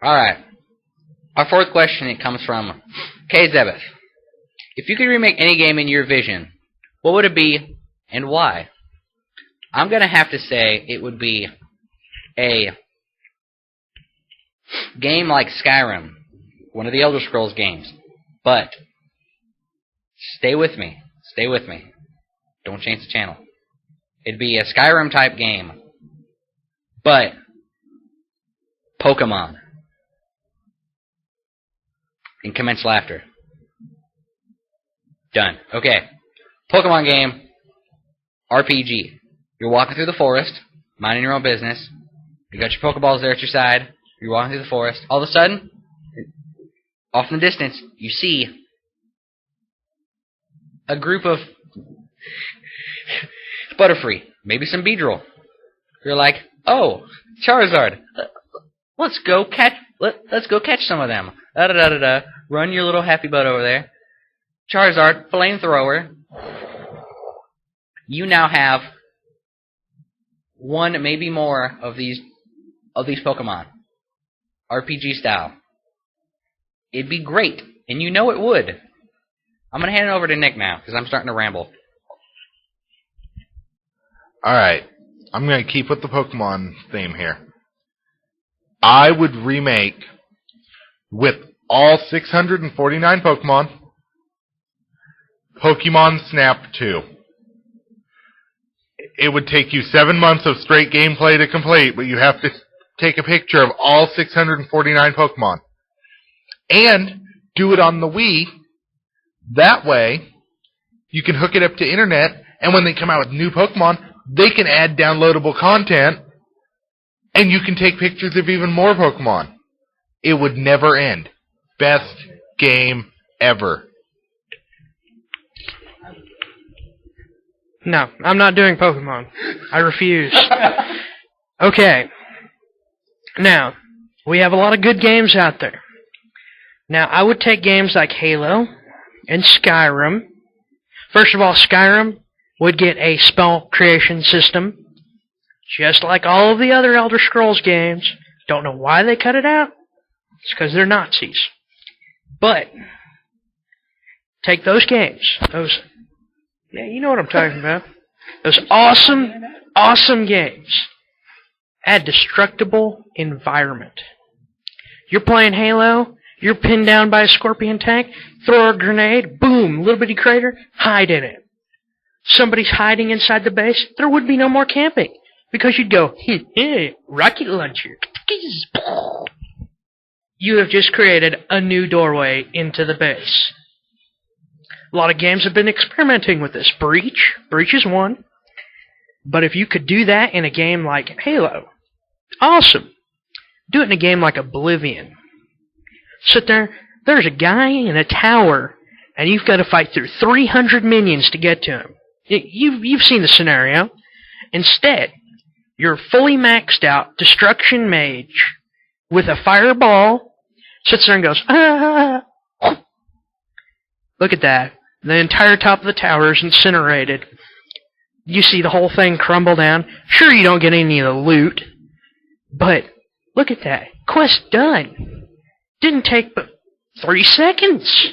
Alright. Our fourth question, it comes from K. Zebeth. If you could remake any game in your vision, what would it be and why? I'm going to have to say it would be a game like Skyrim, one of the Elder Scrolls games. But stay with me. Stay with me. Don't change the channel. It'd be a Skyrim type game, but Pokemon. And commence laughter. Done. Okay. Pokemon game, RPG. You're walking through the forest, minding your own business. You got your Pokeballs there at your side. You're walking through the forest. All of a sudden, off in the distance, you see a group of Butterfree, maybe some Beedrill. You're like, oh, Charizard. Let's go catch some of them. Da-da-da-da-da. Run your little happy butt over there. Charizard, flamethrower. You now have one, maybe more of these Pokemon. RPG style. It'd be great, and you know it would. I'm going to hand it over to Nick now, because I'm starting to ramble. Alright, I'm going to keep with the Pokemon theme here. I would remake, with all 649 Pokemon Snap 2. It would take you 7 months of straight gameplay to complete, but you have to take a picture of all 649 Pokemon. And do it on the Wii. That way, you can hook it up to internet, and when they come out with new Pokemon, they can add downloadable content, and you can take pictures of even more Pokemon. It would never end. Best game ever. No, I'm not doing Pokemon. I refuse. Okay. Now, we have a lot of good games out there. Now, I would take games like Halo and Skyrim. First of all, Skyrim would get a spell creation system, just like all of the other Elder Scrolls games. Don't know why they cut it out. It's because they're Nazis. But, take those games. Yeah, you know what I'm talking about. Those awesome, awesome games. Add destructible environment. You're playing Halo, you're pinned down by a scorpion tank, throw a grenade, boom, little bitty crater, hide in it. Somebody's hiding inside the base, there would be no more camping. Because you'd go, hey, rocket launcher. You have just created a new doorway into the base. A lot of games have been experimenting with this. Breach is one. But if you could do that in a game like Halo, awesome. Do it in a game like Oblivion. Sit there, there's a guy in a tower, and you've got to fight through 300 minions to get to him. You've seen the scenario. Instead, you're fully maxed out destruction mage with a fireball, sits there and goes, ah! Look at that. The entire top of the tower is incinerated. You see the whole thing crumble down. Sure, you don't get any of the loot, but look at that. Quest done. Didn't take but 3 seconds.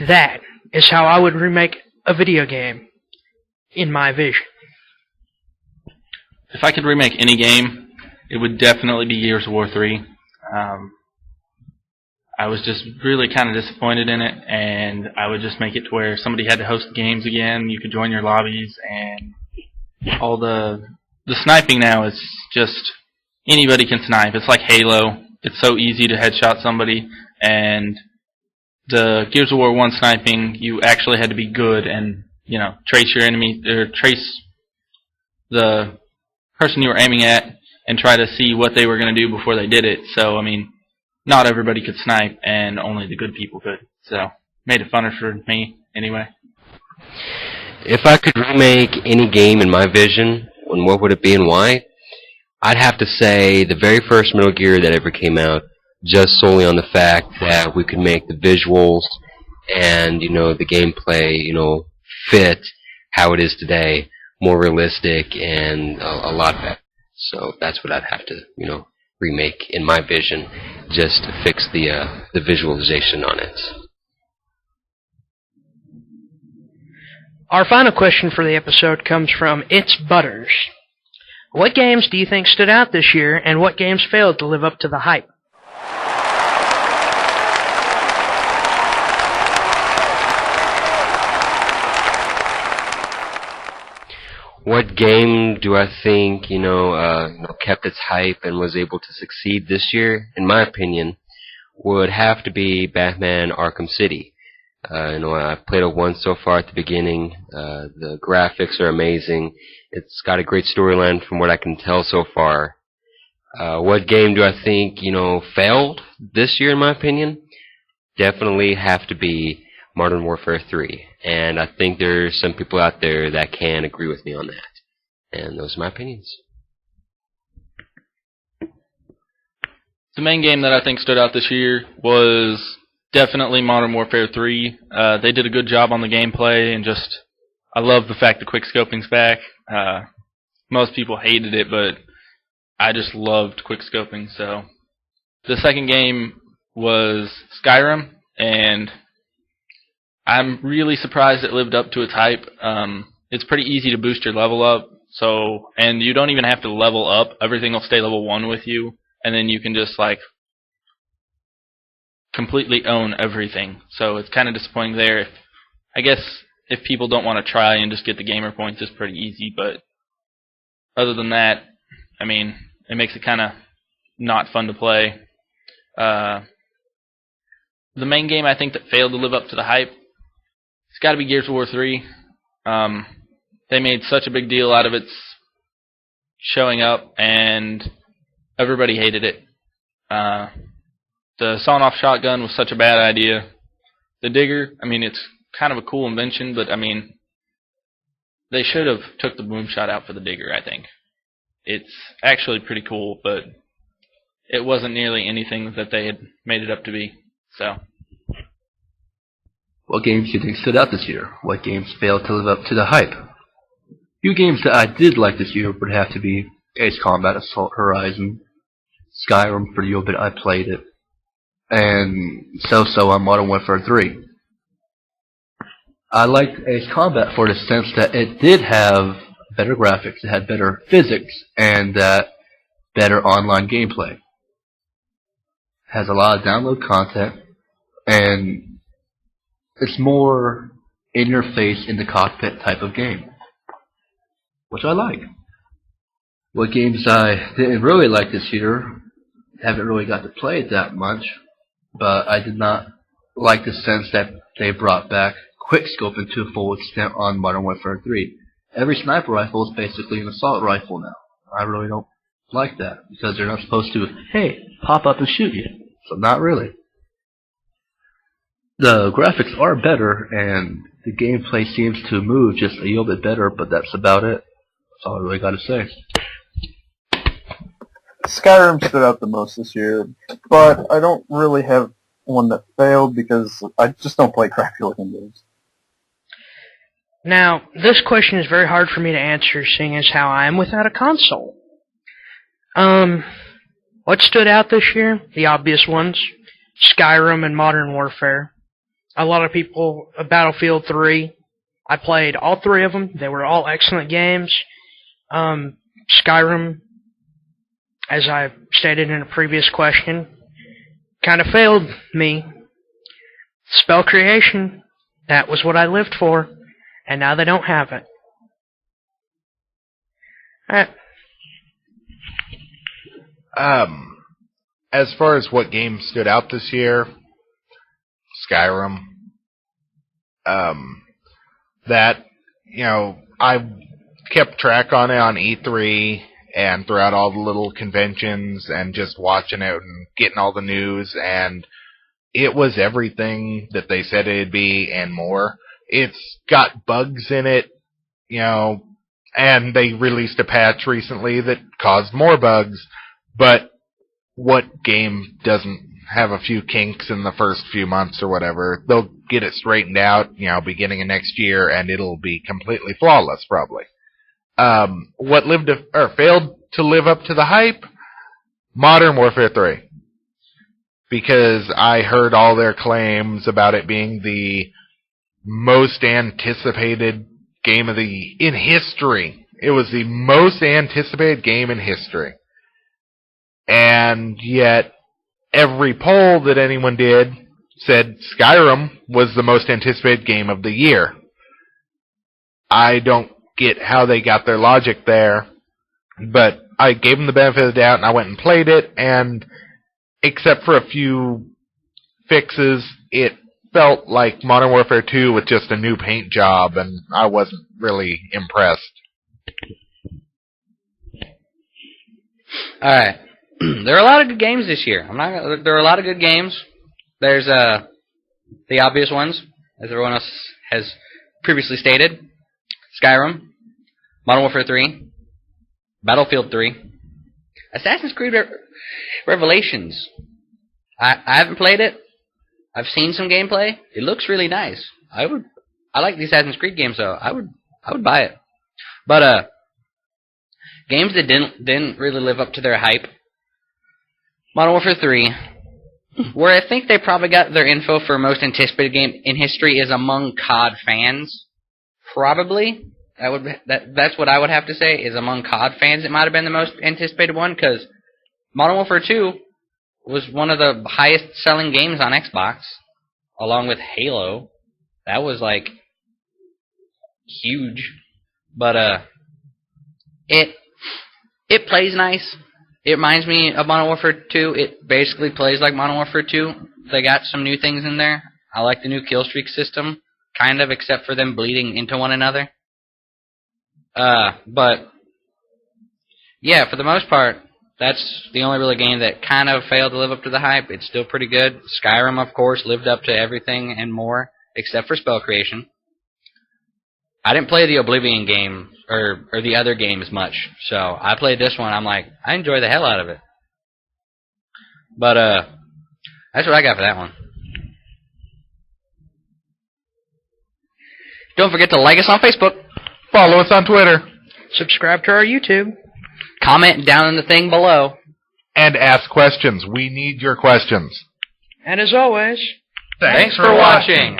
That is how I would remake a video game in my vision. If I could remake any game, it would definitely be Gears of War 3. I was just really kind of disappointed in it, and I would just make it to where somebody had to host games again. You could join your lobbies, and all the sniping now is just anybody can snipe. It's like Halo. It's so easy to headshot somebody, and the Gears of War 1 sniping, you actually had to be good and, you know, trace your enemy, or trace the person you were aiming at and try to see what they were going to do before they did it. So, I mean, not everybody could snipe, and only the good people could. So, made it funner for me, anyway. If I could remake any game in my vision, and what would it be and why? I'd have to say the very first Metal Gear that ever came out, just solely on the fact that we could make the visuals and, you know, the gameplay, you know, fit how it is today, more realistic and a lot better. So that's what I'd have to, you know, remake, in my vision, just to fix the visualization on it. Our final question for the episode comes from It's Butters. What games do you think stood out this year, and what games failed to live up to the hype? What game do I think kept its hype and was able to succeed this year? In my opinion, would have to be Batman: Arkham City. I've played it once so far at the beginning. The graphics are amazing. It's got a great storyline from what I can tell so far. What game do I think failed this year? In my opinion, definitely have to be Modern Warfare 3. And I think there's some people out there that can agree with me on that. And those are my opinions. The main game that I think stood out this year was definitely Modern Warfare 3. They did a good job on the gameplay, and I love the fact that quickscoping's back. Most people hated it, but I just loved quickscoping. So the second game was Skyrim, and I'm really surprised it lived up to its hype. It's pretty easy to boost your level up, and you don't even have to level up. Everything will stay level 1 with you, and then you can just completely own everything. So it's kind of disappointing there. I guess if people don't want to try and just get the gamer points, it's pretty easy, but other than that, it makes it kind of not fun to play. The main game I think that failed to live up to the hype, it's got to be Gears of War 3. They made such a big deal out of its showing up, and everybody hated it. The sawn-off shotgun was such a bad idea. The digger, it's kind of a cool invention, but they should have took the boom shot out for the digger, I think. It's actually pretty cool, but it wasn't nearly anything that they had made it up to be. So, what games do you think stood out this year? What games failed to live up to the hype? Few games that I did like this year would have to be Ace Combat, Assault Horizon, Skyrim for the little bit I played it, and so on Modern Warfare 3. I liked Ace Combat for the sense that it did have better graphics, it had better physics, and better online gameplay. It has a lot of download content, and it's more in your face, in the cockpit type of game, which I like. What games I didn't really like this year, haven't really got to play it that much, but I did not like the sense that they brought back quickscoping to a full extent on Modern Warfare 3. Every sniper rifle is basically an assault rifle now. I really don't like that, because they're not supposed to, hey, pop up and shoot you. So not really. The graphics are better, and the gameplay seems to move just a little bit better, but that's about it. That's all I really got to say. Skyrim stood out the most this year, but I don't really have one that failed because I just don't play crappy looking games. Now, this question is very hard for me to answer, seeing as how I am without a console. What stood out this year? The obvious ones. Skyrim and Modern Warfare. A lot of people, Battlefield 3. I played all three of them. They were all excellent games. Skyrim, as I stated in a previous question, kind of failed me. Spell creation, that was what I lived for, and now they don't have it. As far as what games stood out this year, Skyrim. I kept track on it on E3 and throughout all the little conventions and just watching it and getting all the news, and it was everything that they said it'd be and more. It's got bugs in it, and they released a patch recently that caused more bugs, but what game doesn't have a few kinks in the first few months or whatever? They'll get it straightened out, beginning of next year, and it'll be completely flawless, probably. What failed to live up to the hype? Modern Warfare 3. Because I heard all their claims about it being the most anticipated game in history. It was the most anticipated game in history. And yet, every poll that anyone did said Skyrim was the most anticipated game of the year. I don't get how they got their logic there, but I gave them the benefit of the doubt and I went and played it, and except for a few fixes, it felt like Modern Warfare 2 with just a new paint job, and I wasn't really impressed. Alright. There are a lot of good games this year. There are a lot of good games. There's the obvious ones, as everyone else has previously stated. Skyrim, Modern Warfare 3, Battlefield 3, Assassin's Creed Revelations. I haven't played it. I've seen some gameplay. It looks really nice. I like the Assassin's Creed games though. I would buy it. But games that didn't really live up to their hype. Modern Warfare 3, where I think they probably got their info for most anticipated game in history is among COD fans. Probably. That's what I would have to say, is among COD fans it might have been the most anticipated one, because Modern Warfare 2 was one of the highest selling games on Xbox, along with Halo. That was like huge. But it plays nice. It reminds me of Modern Warfare 2. It basically plays like Modern Warfare 2. They got some new things in there. I like the new kill streak system, kind of, except for them bleeding into one another. But yeah, for the most part, that's the only really game that kind of failed to live up to the hype. It's still pretty good. Skyrim, of course, lived up to everything and more, except for spell creation. I didn't play the Oblivion game, or the other games much, so I played this one. I'm like, I enjoy the hell out of it. But, that's what I got for that one. Don't forget to like us on Facebook. Follow us on Twitter. Subscribe to our YouTube. Comment down in the thing below. And ask questions. We need your questions. And as always, thanks for watching.